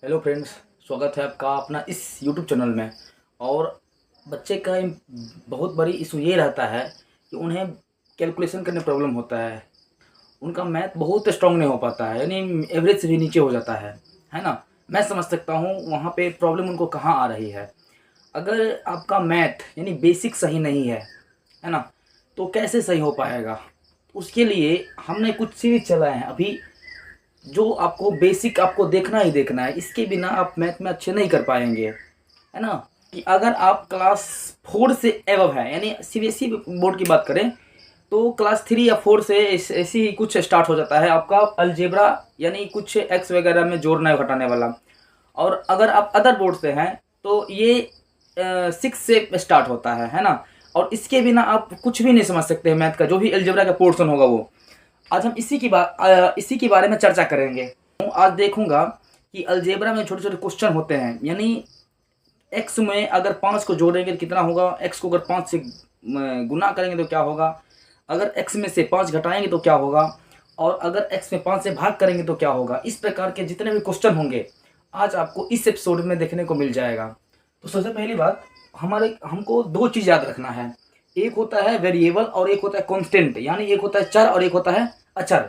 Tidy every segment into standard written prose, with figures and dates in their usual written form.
Hello friends, स्वागत है आपका अपना इस यूट्यूब चैनल में। और बच्चे का बहुत बड़ी इशू ये रहता है कि उन्हें कैलकुलेशन करने प्रॉब्लम होता है। उनका मैथ बहुत स्ट्रांग नहीं हो पाता है, यानी एवरेज से भी नीचे हो जाता है ना। मैं समझ सकता हूँ वहाँ पे प्रॉब्लम उनको कहाँ आ रही है। अगर आपका मैथ यानी बेसिक सही नहीं है ना, तो कैसे सही हो पाएगा। उसके लिए हमने कुछ सीरीज चलाए हैं अभी, जो आपको बेसिक आपको देखना ही देखना है। इसके बिना आप मैथ में अच्छे नहीं कर पाएंगे, है ना। कि अगर आप क्लास 4 से एबव है, यानी सीबीएसई बोर्ड की बात करें, तो क्लास 3 या 4 से ऐसे ही कुछ स्टार्ट हो जाता है आपका अलजेब्रा, यानी कुछ एक्स वगैरह में जोड़ना घटाने वाला। और अगर आप अदर बोर्ड से हैं तो ये 6 से स्टार्ट होता है ना। और इसके बिना आप कुछ भी नहीं समझ सकते हैं मैथ का, जो भी अलजेब्रा का पोर्शन होगा वो। आज हम इसी के बारे में चर्चा करेंगे। आज देखूंगा कि अलजेब्रा में छोटे छोटे क्वेश्चन होते हैं, यानी एक्स में अगर 5 को जोड़ेंगे तो कितना होगा, एक्स को अगर 5 से गुना करेंगे तो क्या होगा, अगर एक्स में से 5 घटाएंगे तो क्या होगा, और अगर एक्स में 5 से भाग करेंगे तो क्या होगा। इस प्रकार के जितने भी क्वेश्चन होंगे आज आपको इस एपिसोड में देखने को मिल जाएगा। तो सबसे पहली बात, हमको दो चीज़ याद रखना है। एक होता है वेरिएबल और एक होता है कांस्टेंट, यानी एक होता है चर और एक होता है अचर।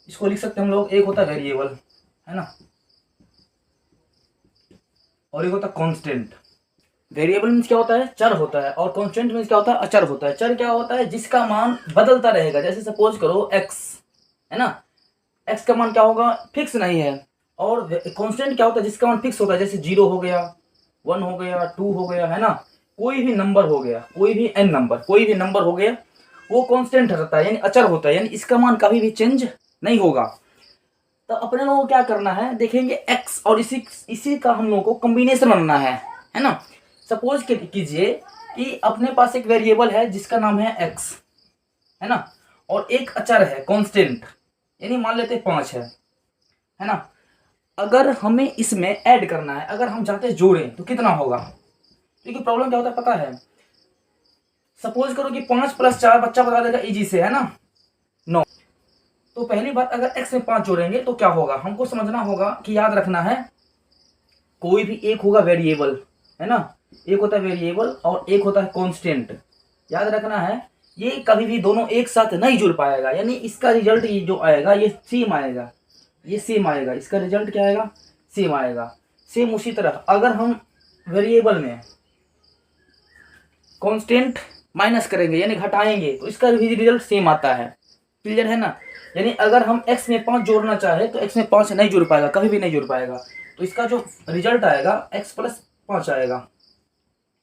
इसको लिख सकते हैं हम लोग, एक होता है वेरिएबल, है ना, और एक होता है कांस्टेंट। वेरिएबल मीन्स क्या होता है, चर होता है, और कांस्टेंट मीन्स क्या होता है, अचर होता है। चर क्या होता है, जिसका मान बदलता रहेगा। जैसे सपोज करो एक्स, है ना, एक्स का मान क्या होगा, फिक्स नहीं है। और कांस्टेंट क्या होता है, जिसका मान फिक्स होता है। जैसे 0 हो गया, 1 हो गया, 2 हो गया, है ना, कोई भी नंबर हो गया, कोई भी n नंबर, कोई भी नंबर हो गया, वो कांस्टेंट रहता है, यानी अचर होता है, यानी इसका मान कभी भी चेंज नहीं होगा। तो अपने लोगों को क्या करना है, देखेंगे x और इसी का हम लोगों को कॉम्बिनेशन बनाना है ना। सपोज कीजिए कि अपने पास एक वेरिएबल है जिसका नाम है x, है ना, और एक अचर है कांस्टेंट, यानी मान लेते 5 है ना। अगर हमें इसमें ऐड करना है, अगर हम चाहते हैं जोड़ें तो कितना होगा। क्योंकि प्रॉब्लम क्या होता है पता है, सपोज करो कि 5 + 4 बच्चा बता देगा इजी से, है ना, 9। तो पहली बात, अगर x में 5 जोड़ेंगे तो क्या होगा, हमको समझना होगा कि याद रखना है कोई भी एक होगा वेरिएबल, है ना, एक होता है वेरिएबल और एक होता है कांस्टेंट। याद रखना है ये कभी भी दोनों एक साथ नहीं जुड़ पाएगा, यानी इसका रिजल्ट ये जो आएगा ये सेम आएगा, ये सेम आएगा, इसका रिजल्ट क्या आएगा, सेम आएगा। सेम उसी तरह अगर हम वेरिएबल में कांस्टेंट माइनस करेंगे यानी घटाएंगे तो इसका भी रिजल्ट सेम आता है। क्लियर है ना। यानी अगर हम x में 5 जोड़ना चाहे तो x में 5 नहीं जुड़ पाएगा, कभी भी नहीं जुड़ पाएगा। तो इसका जो रिजल्ट आएगा x + 5 आएगा,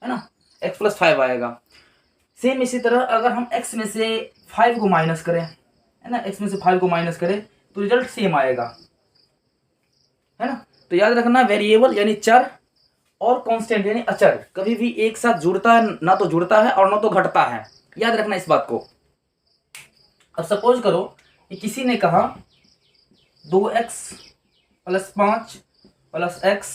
है ना, x + 5 आएगा। सेम इसी तरह अगर हम x में से 5 को माइनस करें, है ना, x में से 5 को माइनस करें तो रिजल्ट सेम आएगा, है ना। तो याद रखना वेरिएबल यानी चर और कांस्टेंट यानी अचर कभी भी एक साथ जुड़ता है, ना तो जुड़ता है और ना तो घटता है। याद रखना इस बात को। अब सपोज करो कि किसी ने कहा 2x + 5 + x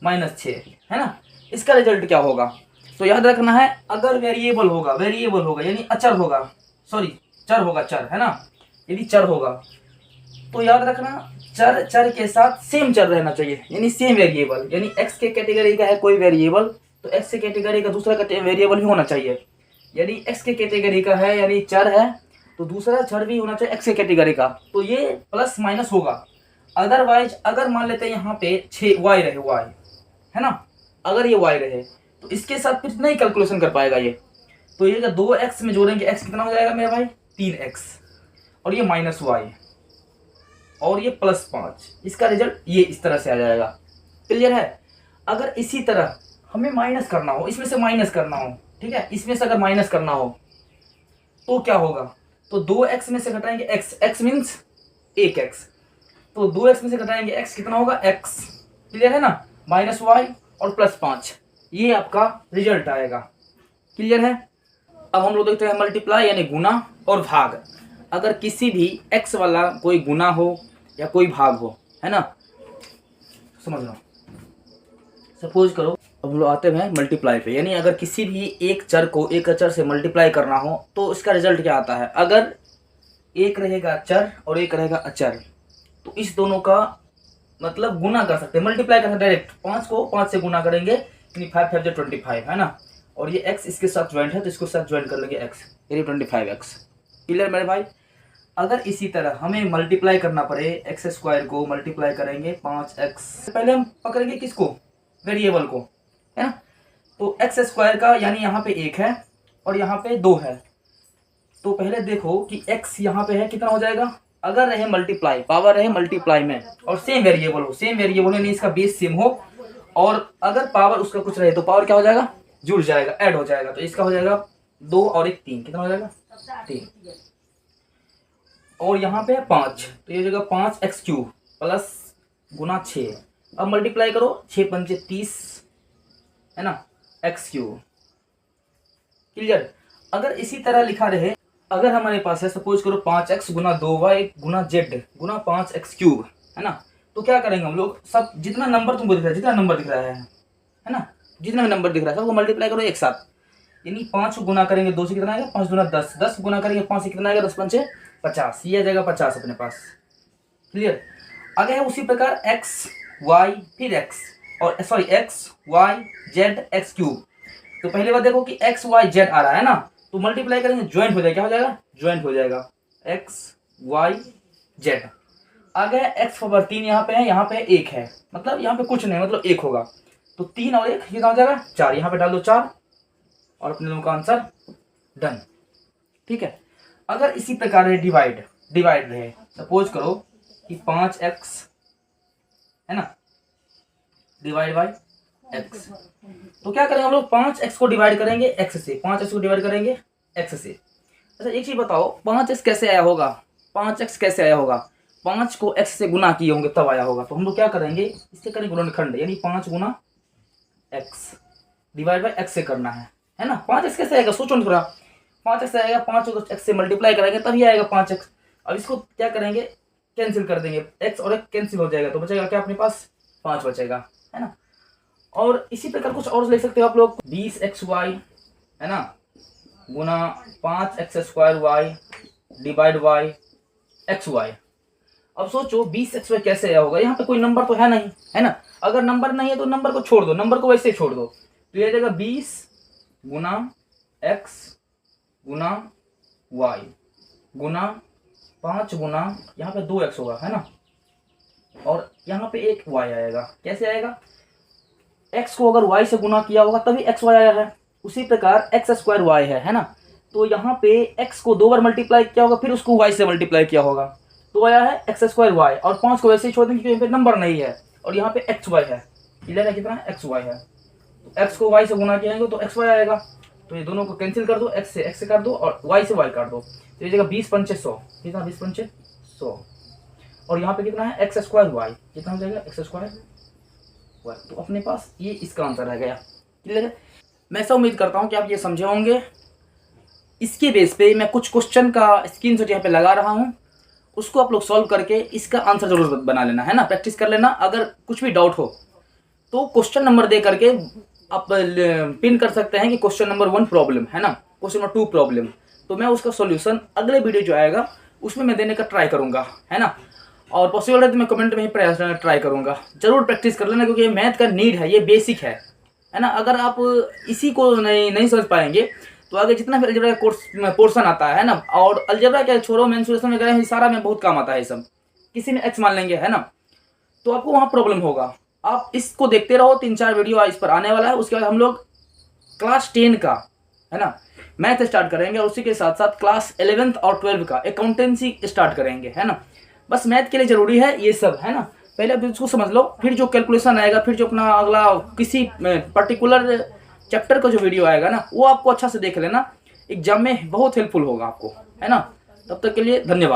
- 6, है ना, इसका रिजल्ट क्या होगा। तो याद रखना है अगर वेरिएबल होगा यानी अचर होगा, सॉरी चर होगा, चर, है ना, यदि चर होगा तो याद रखना चर के साथ सेम चर रहना चाहिए, यानी सेम वेरिएबल। यानी x के कैटेगरी का है कोई वेरिएबल तो x के कैटेगरी का दूसरा वेरिएबल भी होना चाहिए। यदि x के कैटेगरी का है यानी चर है तो दूसरा चर भी होना चाहिए x के कैटेगरी का, तो ये प्लस माइनस होगा। अदरवाइज अगर मान लेते हैं यहाँ पे 6y रहे, y, है ना, अगर ये y रहे तो इसके साथ फिर नहीं कैलकुलेशन कर पाएगा ये। तो ये 2x में जोड़ेंगे x कितना हो जाएगा मेरा भाई, 3x, और ये -y और ये +5, इसका रिजल्ट ये इस तरह से आ जाएगा। क्लियर है। अगर इसी तरह हमें माइनस करना हो, इसमें से माइनस करना हो, ठीक है, इसमें से अगर माइनस करना हो तो क्या होगा, तो 2x में से घटाएंगे x मीन्स 1x, तो 2x में से घटाएंगे x कितना होगा, x। क्लियर है ना, -y और +5, ये आपका रिजल्ट आएगा। क्लियर है। अब हम लोग देखते हैं मल्टीप्लाई यानी गुना और भाग। अगर किसी भी x वाला कोई गुना हो या कोई भाग हो, है ना, समझ लो। सपोज करो अब हम लोग आते हैं मल्टीप्लाई पे, यानी अगर किसी भी एक चर को एक अचर से मल्टीप्लाई करना हो तो इसका रिजल्ट क्या आता है। अगर एक रहेगा चर और एक रहेगा अचर तो इस दोनों का मतलब गुना कर सकते हैं, मल्टीप्लाई कर सकते हैं डायरेक्ट। 5 को 5 से गुना करेंगे यानी 5 5 25 है ना, और ये x इसके साथ ज्वाइंट है तो इसको साथ ज्वाइंट कर लेंगे x, यानी 25x। क्लियर मेरे भाई। अगर इसी तरह हमें मल्टीप्लाई करना पड़े एक्स स्क्वायर को, मल्टीप्लाई करेंगे 5x, पहले हम पकड़ेंगे किसको, वेरिएबल को, है ना। तो एक्स स्क्वायर का यानी यहाँ पे 1 है और यहाँ पे 2 है, तो पहले देखो कि x यहाँ पे है कितना हो जाएगा। अगर रहे मल्टीप्लाई, पावर रहे मल्टीप्लाई में और सेम वेरिएबल हो, सेम वेरिएबल यानी इसका बेस सेम हो, और अगर पावर उसका कुछ रहे तो पावर क्या हो जाएगा, जुड़ जाएगा, ऐड हो जाएगा। तो इसका हो जाएगा 2 और 1 3, कितना हो जाएगा 3, और यहाँ पे 5, तो ये हो जाएगा 5x³ प्लस गुना 6। अब मल्टीप्लाई करो, 6 पंचे 30 है ना, x³। क्लियर। अगर इसी तरह लिखा रहे, अगर हमारे पास है सपोज करो 5x गुना 2y गुना z गुना 5x³ है ना, तो क्या करेंगे हम लोग, सब जितना नंबर तुमको दिख रहा है, जितना नंबर दिख रहा है ना, जितना भी नंबर दिख रहा है सबको मल्टीप्लाई करो एक साथ। यानी 5 को गुना करेंगे 2 से कितना आएगा, 5 दूना 10, 10 गुना करेंगे 5 से कितना आएगा, 10 पंचे 50, ये आ जाएगा 50 अपने पास। क्लियर। आगे है उसी प्रकार x y फिर x और sorry x y z x³। तो पहली बात देखो कि x y z आ रहा है ना, तो मल्टीप्लाई करेंगे ज्वाइंट हो जाएगा, क्या हो जाएगा, ज्वाइंट हो जाएगा x y z। आगे x पावर 3 यहाँ पे है, यहाँ पे 1 है, मतलब यहाँ पे कुछ नहीं, मतलब 1 होगा, तो 3 और 1 कितना हो जाएगा 4, यहाँ पे डाल दो 4 और अपने लोगों का आंसर डन। ठीक है। अगर इसी प्रकार है डिवाइड रहे, सपोज करो कि 5x है ना डिवाइड बाई x, तो क्या करेंगे हम लोग, 5x को डिवाइड करेंगे x से, 5x को डिवाइड करेंगे x से। अच्छा एक चीज बताओ, 5x कैसे आया होगा, 5x कैसे आया होगा, 5 को x से गुना किए होंगे तब आया होगा। तो हम लोग क्या करेंगे, इससे करेंगे गुणनखंड, यानी 5 गुना x डिवाइड बाई x से करना है ना। 5x कैसे आएगा, सोचो ना थोड़ा, 5x आएगा, 5 को x से मल्टीप्लाई करेंगे तभी आएगा 5x। अब इसको क्या करेंगे, कैंसिल कर देंगे, x और x कैंसिल हो जाएगा, तो बचेगा क्या अपने पास, 5 बचेगा, है ना। और इसी प्रकार कुछ और ले सकते हो आप लोग, 20xy है ना गुना 5x² डिवाइड बाई xy। अब सोचो 20xy कैसे आया होगा, यहाँ पे कोई नंबर तो है नहीं, है ना। अगर नंबर नहीं है तो नंबर को छोड़ दो, नंबर को वैसे ही छोड़ दो, तो ये जाएगा 20 गुना x गुना y गुना 5 गुना यहाँ पे 2x होगा, है ना, और यहाँ पे एक y आएगा। कैसे आएगा, x को अगर y से गुना किया होगा तभी xy आया है, उसी प्रकार x² y है ना। तो यहाँ पे x को 2 बार मल्टीप्लाई किया होगा, फिर उसको y से मल्टीप्लाई किया होगा, तो आया है x² y, और 5 को वैसे ही छोड़ देंगे क्योंकि यहाँ पे नंबर नहीं है, और यहाँ पे xy है, क्लियर है, कितना है xy है, तो x को y से गुना किएंगे तो xy आएगा, तो ये दोनों को कैंसिल कर दो, x से काट दो और y से y काट दो, तो ये जगह 20 पंचे 100, कितना 20 पंचे 100, और यहाँ पे कितना है x² y, कितना हो जाएगा x² y। तो अपने पास ये इसका आंसर रह गया। क्लियर है। मैं ऐसा उम्मीद करता हूँ कि आप ये समझे होंगे। इसके बेस पे मैं कुछ क्वेश्चन का स्क्रीनशॉट यहाँ पे लगा रहा हूँ, उसको आप लोग सॉल्व करके इसका आंसर जरूर बना लेना, है ना, प्रैक्टिस कर लेना। अगर कुछ भी डाउट हो तो क्वेश्चन नंबर दे करके आप पिन कर सकते हैं कि क्वेश्चन नंबर 1 प्रॉब्लम, है ना, क्वेश्चन नंबर 2 प्रॉब्लम, तो मैं उसका सॉल्यूशन अगले वीडियो जो आएगा उसमें मैं देने का ट्राई करूँगा, है ना। और पॉसिबल है तो मैं कमेंट में ही ट्राई करूँगा। जरूर प्रैक्टिस कर लेना क्योंकि ये मैथ का नीड है, ये बेसिक है ना। अगर आप इसी को नहीं समझ पाएंगे तो आगे जितना भी अलजेब्रा का पोर्शन आता है ना, और अलजेब्रा क्या छोड़ो, मेंसुरेशन वगैरह सारा में बहुत काम आता है, सब किसी में x मान लेंगे, है ना, तो आपको वहाँ प्रॉब्लम होगा। आप इसको देखते रहो, 3-4 वीडियो इस पर आने वाला है। उसके बाद हम लोग क्लास 10 का, है ना, मैथ स्टार्ट करेंगे, और उसी के साथ साथ क्लास 11th और 12 का अकाउंटेंसी स्टार्ट करेंगे, है ना। बस मैथ के लिए जरूरी है ये सब, है ना। पहले आप इसको समझ लो, फिर जो कैलकुलेशन आएगा, फिर जो अपना अगला किसी पर्टिकुलर चैप्टर का जो वीडियो आएगा ना, वो आपको अच्छा से देख लेना, एग्जाम में बहुत हेल्पफुल होगा आपको, है ना। तब तक के लिए धन्यवाद।